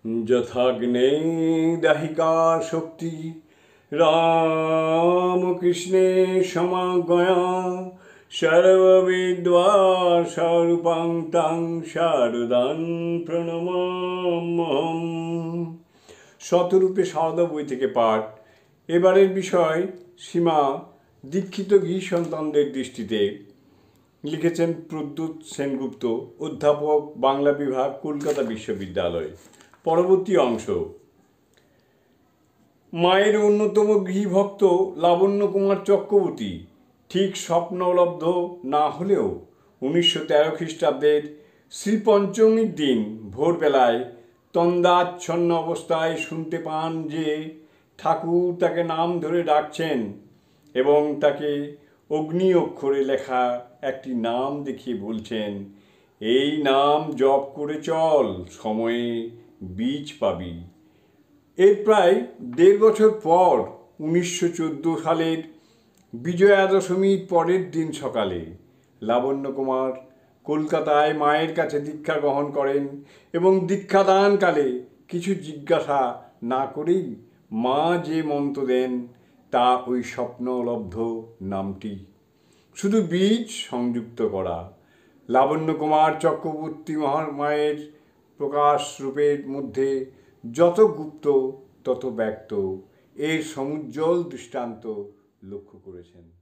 যথাগ্নে দাহিকা শক্তি রামকৃষ্ণে সমাগয়া সর্ববিদ্যা স্বরূপাং তাং শারদাং প্রণমাম্যহম। শতরূপে সারদা বই থেকে পাঠ। এবারের বিষয় সীমা দীক্ষিত গৃহ সন্তানদের দৃষ্টিতে। লিখেছেন প্রদ্যুৎ সেনগুপ্ত, অধ্যাপক, বাংলা বিভাগ, কলকাতা বিশ্ববিদ্যালয়। পরবর্তী অংশ। মায়ের অন্যতম গৃহভক্ত লাবণ্য কুমার চক্রবর্তী ঠিক স্বপ্নলব্ধ না হলেও 1913 খ্রিস্টাব্দের শ্রীপঞ্চমীর দিন ভোরবেলায় তন্দ্রাচ্ছন্ন অবস্থায় শুনতে পান যে ঠাকুর তাকে নাম ধরে ডাকছেন এবং তাকে অগ্নি অক্ষরে লেখা একটি নাম দেখিয়ে বলছেন, এই নাম জপ করে চল, সময়ে বীজ পাবি। এর প্রায় 1.5 বছর পর 1914 সালের বিজয়া দশমীর পরের দিন সকালে লাবণ্য কুমার কলকাতায় মায়ের কাছে দীক্ষা গ্রহণ করেন এবং দীক্ষাদানকালে কিছু জিজ্ঞাসা না করেই মা যে মন্ত্র দেন তা ওই স্বপ্নলব্ধ নামটি, শুধু বীজ সংযুক্ত করা। লাবণ্য কুমার চক্রবর্তী মহামায়ের প্রকাশ রূপের মধ্যে যত গুপ্ত তত ব্যক্ত, এর সমুজ্জ্বল দৃষ্টান্ত লক্ষ্য করেছেন।